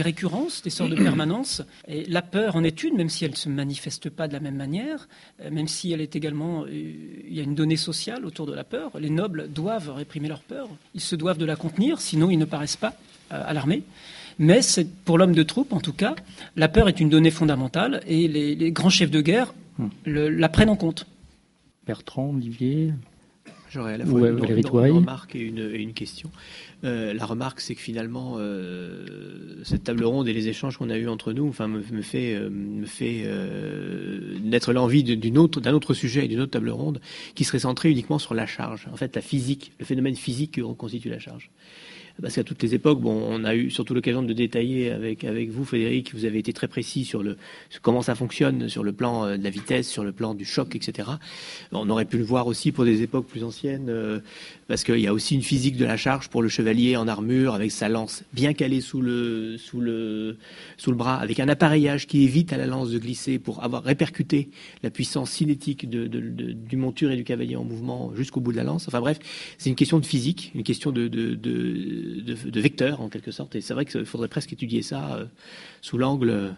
récurrences, des sortes de permanences. Et la peur en est une, même si elle ne se manifeste pas de la même manière, même si elle est également... il y a une donnée sociale autour de la peur. Les nobles doivent réprimer leur peur. Ils se doivent de la contenir, sinon ils ne paraissent pas à l'armée. Mais pour l'homme de troupe, en tout cas, la peur est une donnée fondamentale et les grands chefs de guerre la prennent en compte. Bertrand, Olivier. J'aurais à la fois une remarque et une question. La remarque, c'est que finalement, cette table ronde et les échanges qu'on a eus entre nous, me fait naître l'envie d'un autre sujet et d'une autre table ronde qui serait centrée uniquement sur la charge. En fait, la physique, le phénomène physique que constitue la charge. Parce qu'à toutes les époques, on a eu surtout l'occasion de détailler avec vous, Frédéric, vous avez été très précis sur comment ça fonctionne, sur le plan de la vitesse, sur le plan du choc, etc. On aurait pu le voir aussi pour des époques plus anciennes, parce qu'il y a aussi une physique de la charge pour le chevalier en armure, avec sa lance bien calée sous le bras, avec un appareillage qui évite à la lance de glisser pour avoir répercuté la puissance cinétique du monture et du cavalier en mouvement jusqu'au bout de la lance. Enfin bref, c'est une question de physique, une question de vecteur en quelque sorte, et c'est vrai qu'il faudrait presque étudier ça sous l'angle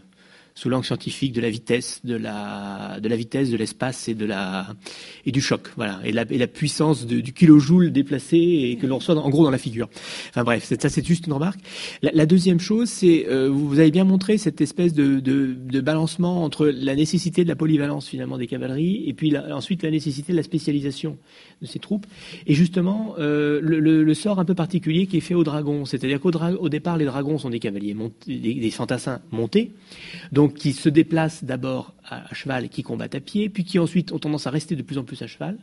scientifique de la vitesse, de l'espace et du choc, voilà, et la puissance du kilojoule déplacé et que l'on reçoit en gros dans la figure. Enfin bref, c'est juste une remarque. La deuxième chose, c'est vous avez bien montré cette espèce de balancement entre la nécessité de la polyvalence finalement des cavaleries et puis ensuite la nécessité de la spécialisation de ces troupes, et justement le sort un peu particulier qui est fait aux dragons, c'est-à-dire qu'au départ les dragons sont des cavaliers des fantassins montés, donc qui se déplacent d'abord à cheval et qui combattent à pied, puis qui ensuite ont tendance à rester de plus en plus à cheval.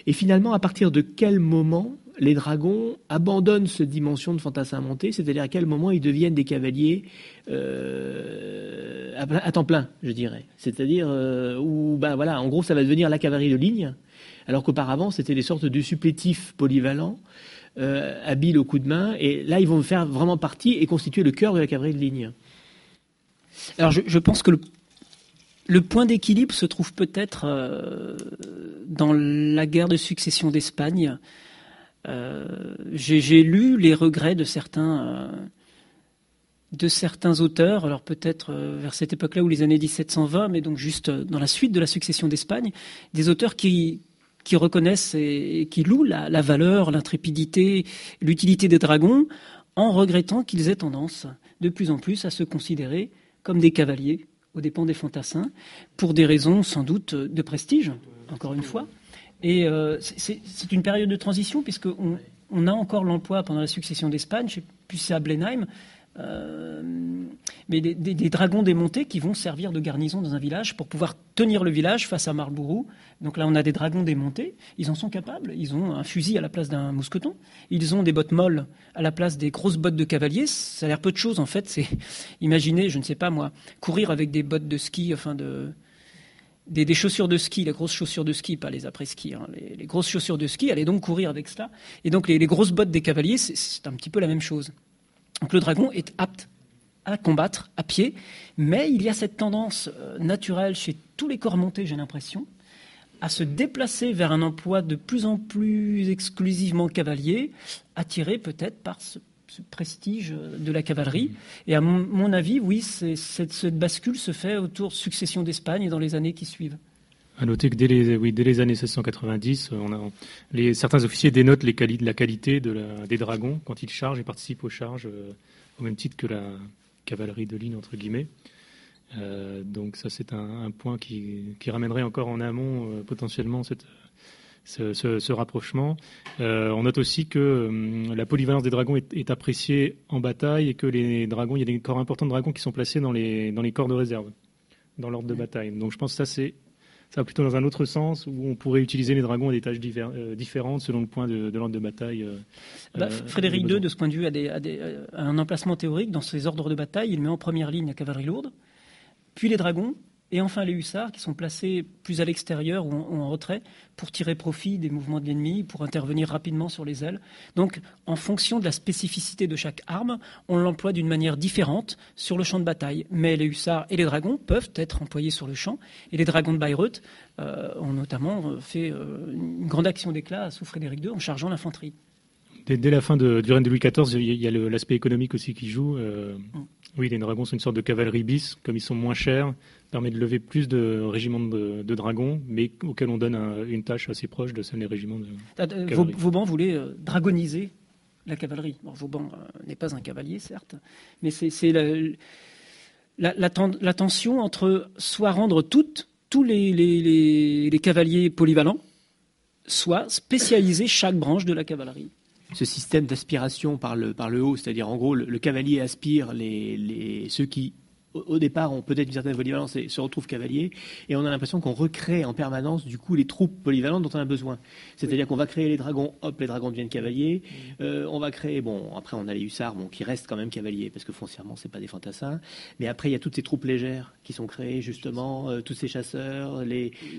Et finalement, à partir de quel moment les dragons abandonnent cette dimension de fantassin monté, c'est-à-dire à quel moment ils deviennent des cavaliers à temps plein, je dirais. C'est-à-dire où, en gros, ça va devenir la cavalerie de ligne, alors qu'auparavant, c'était des sortes de supplétifs polyvalents, habiles au coup de main, et là, ils vont faire vraiment partie et constituer le cœur de la cavalerie de ligne. Alors je pense que le point d'équilibre se trouve peut-être dans la guerre de succession d'Espagne, j'ai lu les regrets de certains auteurs, alors peut-être vers cette époque-là ou les années 1720, mais donc juste dans la suite de la succession d'Espagne, des auteurs qui reconnaissent et qui louent la valeur, l'intrépidité, l'utilité des dragons, en regrettant qu'ils aient tendance de plus en plus à se considérer comme des cavaliers aux dépens des fantassins, pour des raisons sans doute de prestige, encore une fois. Et c'est une période de transition, puisqu'on a encore l'emploi pendant la succession d'Espagne, je ne sais plus si c'est à Blenheim, mais des dragons démontés qui vont servir de garnison dans un village pour pouvoir tenir le village face à Marlborough. Donc là, on a des dragons démontés. Ils en sont capables. Ils ont un fusil à la place d'un mousqueton. Ils ont des bottes molles à la place des grosses bottes de cavalier. Ça a l'air peu de choses, en fait. C'est, imaginez, je ne sais pas moi, courir avec des bottes de ski, des chaussures de ski, les grosses chaussures de ski, pas les après-ski, hein, les grosses chaussures de ski, allez donc courir avec cela. Et donc les grosses bottes des cavaliers, c'est un petit peu la même chose. Donc le dragon est apte à combattre à pied, mais il y a cette tendance naturelle chez tous les corps montés, j'ai l'impression, à se déplacer vers un emploi de plus en plus exclusivement cavalier, attiré peut-être par ce prestige de la cavalerie. Et à mon avis, oui, cette bascule se fait autour de succession d'Espagne et dans les années qui suivent. À noter que dès les années 1690, certains officiers dénotent la qualité des dragons quand ils chargent et participent aux charges, au même titre que la cavalerie de ligne, entre guillemets. Donc ça, c'est un point qui ramènerait encore en amont potentiellement ce rapprochement. On note aussi que la polyvalence des dragons est appréciée en bataille et que les dragons, il y a des corps importants de dragons qui sont placés dans les corps de réserve, dans l'ordre de bataille. Donc je pense que ça va plutôt dans un autre sens, où on pourrait utiliser les dragons à des tâches différentes selon le point de l'ordre de bataille. Frédéric II, de ce point de vue, a un emplacement théorique dans ses ordres de bataille. Il met en première ligne la cavalerie lourde, puis les dragons, et enfin les hussards qui sont placés plus à l'extérieur ou en retrait pour tirer profit des mouvements de l'ennemi, pour intervenir rapidement sur les ailes. Donc, en fonction de la spécificité de chaque arme, on l'emploie d'une manière différente sur le champ de bataille. Mais les hussards et les dragons peuvent être employés sur le champ. Et les dragons de Bayreuth ont notamment fait une grande action d'éclat sous Frédéric II en chargeant l'infanterie. Dès la fin du règne de Louis XIV, il y a l'aspect économique aussi qui joue. Oui, les dragons sont une sorte de cavalerie bis, comme ils sont moins chers, permet de lever plus de régiments de dragons, mais auxquels on donne une tâche assez proche de celle des régiments de cavalerie. Vauban voulait dragoniser la cavalerie. Bon, Vauban n'est pas un cavalier, certes, mais c'est la tension entre soit rendre tous les cavaliers polyvalents, soit spécialiser chaque branche de la cavalerie. Ce système d'aspiration par le haut, c'est-à-dire en gros le cavalier aspire ceux qui au départ ont peut-être une certaine polyvalence et se retrouvent cavaliers, et on a l'impression qu'on recrée en permanence du coup les troupes polyvalentes dont on a besoin. C'est-à-dire qu'on va créer les dragons, hop, les dragons deviennent cavaliers. On va créer, après on a les hussards, qui restent quand même cavaliers parce que foncièrement c'est pas des fantassins. Mais après il y a toutes ces troupes légères qui sont créées justement, tous ces chasseurs,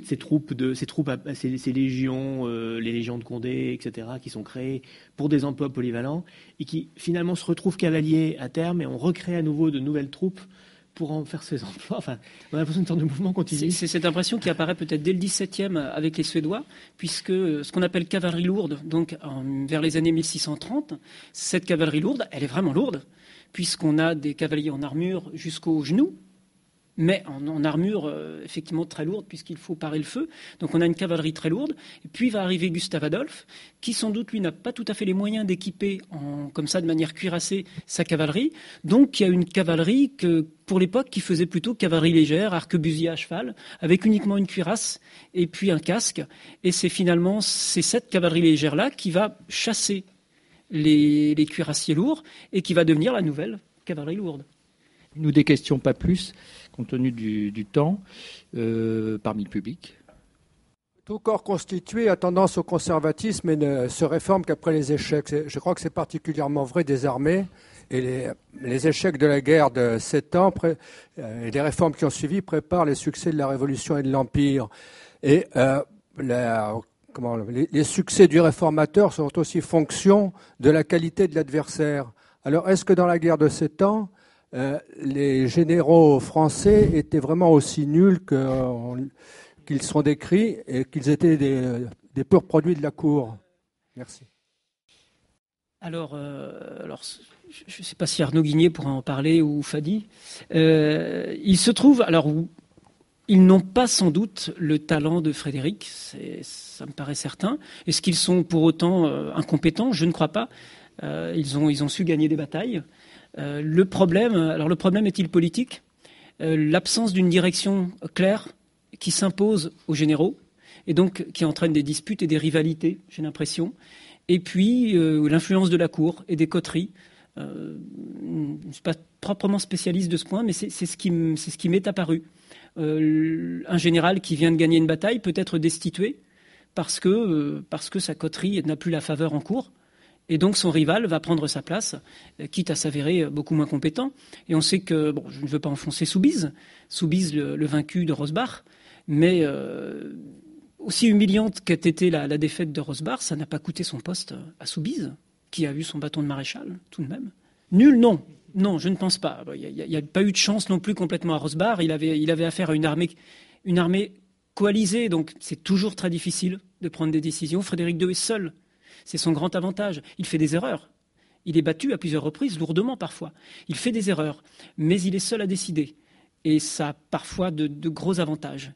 ces légions, les légions de Condé, etc. qui sont créées pour des emplois polyvalents et qui finalement se retrouvent cavaliers à terme, et on recrée à nouveau de nouvelles troupes pour en faire ces emplois. Enfin, on a l'impression d'une sorte de mouvement continu. C'est cette impression qui apparaît peut-être dès le XVIIe avec les Suédois, puisque ce qu'on appelle cavalerie lourde, donc vers les années 1630, cette cavalerie lourde, elle est vraiment lourde, puisqu'on a des cavaliers en armure jusqu'aux genoux, mais en armure effectivement très lourde, puisqu'il faut parer le feu. Donc on a une cavalerie très lourde. Et puis va arriver Gustave Adolphe, qui sans doute, lui, n'a pas tout à fait les moyens d'équiper comme ça, de manière cuirassée, sa cavalerie. Donc il y a une cavalerie pour l'époque, qui faisait plutôt cavalerie légère, arquebusier à cheval, avec uniquement une cuirasse et puis un casque. Et c'est cette cavalerie légère-là qui va chasser les cuirassiers lourds et qui va devenir la nouvelle cavalerie lourde. Nous, des questions, pas plus, compte tenu du temps, parmi le public. Tout corps constitué a tendance au conservatisme et ne se réforme qu'après les échecs. Je crois que c'est particulièrement vrai des armées. Et les échecs de la guerre de 7 ans et les réformes qui ont suivi préparent les succès de la Révolution et de l'Empire. Et les succès du réformateur sont aussi fonction de la qualité de l'adversaire. Alors, est-ce que dans la guerre de 7 ans, les généraux français étaient vraiment aussi nuls qu'ils sont décrits et qu'ils étaient des purs produits de la cour. Merci. Alors, je ne sais pas si Arnaud Guigné pourra en parler ou Fadi. Il se trouve, alors, ils n'ont pas sans doute le talent de Frédéric, ça me paraît certain. Est-ce qu'ils sont pour autant incompétents? Je ne crois pas. Ils ont su gagner des batailles. Le problème est-il politique? L'absence d'une direction claire qui s'impose aux généraux et donc qui entraîne des disputes et des rivalités, j'ai l'impression. Et puis l'influence de la cour et des coteries. Je ne suis pas proprement spécialiste de ce point, mais c'est ce qui m'est apparu. Un général qui vient de gagner une bataille peut être destitué parce que sa coterie n'a plus la faveur en cour. Et donc son rival va prendre sa place, quitte à s'avérer beaucoup moins compétent. Et on sait que, bon, je ne veux pas enfoncer Soubise, le vaincu de Rosbach, mais aussi humiliante qu'ait été la défaite de Rosbach, ça n'a pas coûté son poste à Soubise, qui a eu son bâton de maréchal, tout de même. Nul, non. Non, je ne pense pas. Il n'y a pas eu de chance non plus complètement à Rosbach. Il avait affaire à une armée coalisée, donc c'est toujours très difficile de prendre des décisions. Frédéric II est seul. C'est son grand avantage. Il fait des erreurs. Il est battu à plusieurs reprises, lourdement parfois. Il fait des erreurs, mais il est seul à décider. Et ça a parfois de gros avantages.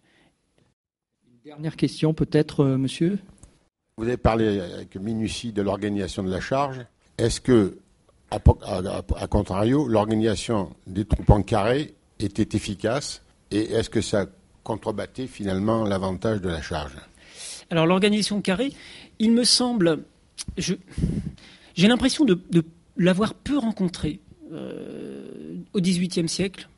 Une dernière question peut-être, monsieur? Vous avez parlé avec minutie de l'organisation de la charge. Est-ce que, à contrario, l'organisation des troupes en carré était efficace et est-ce que ça contrebattait finalement l'avantage de la charge? Alors l'organisation carré, il me semble... J'ai l'impression de l'avoir peu rencontré au XVIIIe siècle.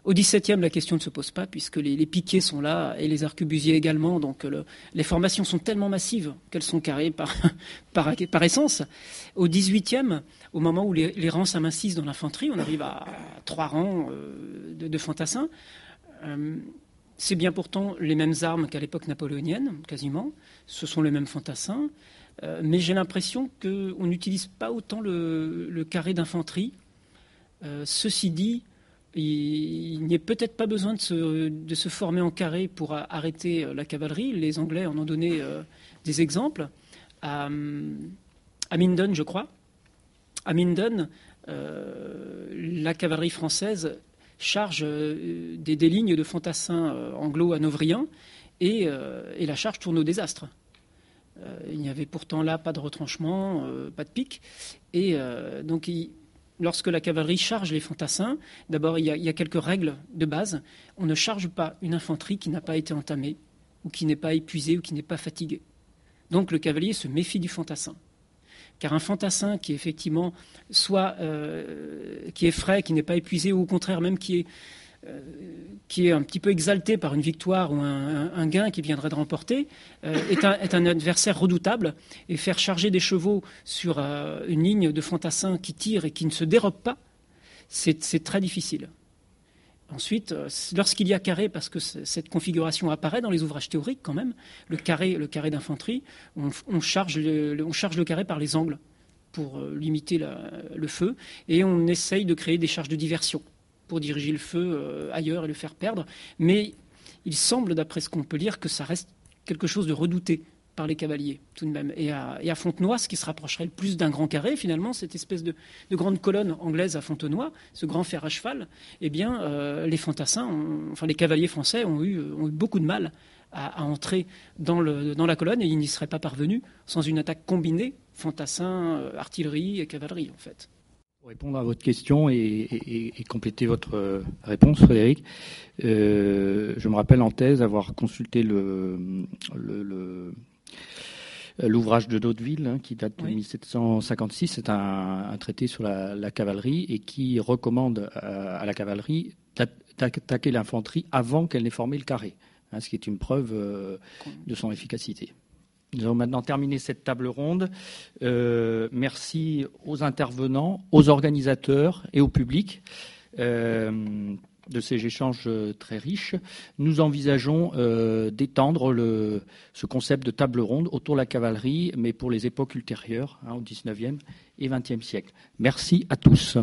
Au XVIIe, la question ne se pose pas, puisque les piquets sont là, et les arquebusiers également. Donc les formations sont tellement massives qu'elles sont carrées par essence. Au XVIIIe, au moment où les rangs s'amincissent dans l'infanterie, on arrive à 3 rangs de fantassins. C'est bien pourtant les mêmes armes qu'à l'époque napoléonienne, quasiment. Ce sont les mêmes fantassins. Mais j'ai l'impression qu'on n'utilise pas autant le carré d'infanterie. Ceci dit, il n'y a peut-être pas besoin de se former en carré pour arrêter la cavalerie. Les Anglais en ont donné des exemples. À Minden, je crois. À Minden, la cavalerie française charge des lignes de fantassins anglo-hanovriens et la charge tourne au désastre. Il n'y avait pourtant là pas de retranchement, pas de pique. Et donc, lorsque la cavalerie charge les fantassins, d'abord, il y a quelques règles de base. On ne charge pas une infanterie qui n'a pas été entamée, ou qui n'est pas épuisée, ou qui n'est pas fatiguée. Donc, le cavalier se méfie du fantassin. Car un fantassin qui, effectivement, qui est frais, qui n'est pas épuisé, ou au contraire même qui est un petit peu exalté par une victoire ou un gain qu'il viendrait de remporter, est un adversaire redoutable. Et faire charger des chevaux sur une ligne de fantassins qui tirent et qui ne se dérobent pas, c'est très difficile. Ensuite, lorsqu'il y a carré, parce que cette configuration apparaît dans les ouvrages théoriques quand même, le carré d'infanterie, on charge le carré par les angles pour limiter le feu, et on essaye de créer des charges de diversion pour diriger le feu ailleurs et le faire perdre. Mais il semble, d'après ce qu'on peut lire, que ça reste quelque chose de redouté par les cavaliers, tout de même. Et à Fontenoy, ce qui se rapprocherait le plus d'un grand carré, finalement, cette espèce de grande colonne anglaise à Fontenoy, ce grand fer à cheval, eh bien, les fantassins, les cavaliers français ont eu beaucoup de mal à entrer dans la colonne, et ils n'y seraient pas parvenus sans une attaque combinée, fantassins, artillerie et cavalerie, en fait. Pour répondre à votre question et compléter votre réponse, Frédéric, je me rappelle en thèse avoir consulté l'ouvrage de Daudeville, qui date de 1756. C'est un traité sur la cavalerie et qui recommande à la cavalerie d'attaquer l'infanterie avant qu'elle n'ait formé le carré, ce qui est une preuve de son efficacité. Nous allons maintenant terminer cette table ronde. Merci aux intervenants, aux organisateurs et au public de ces échanges très riches. Nous envisageons d'étendre ce concept de table ronde autour de la cavalerie, mais pour les époques ultérieures, au XIXe et XXe siècle. Merci à tous.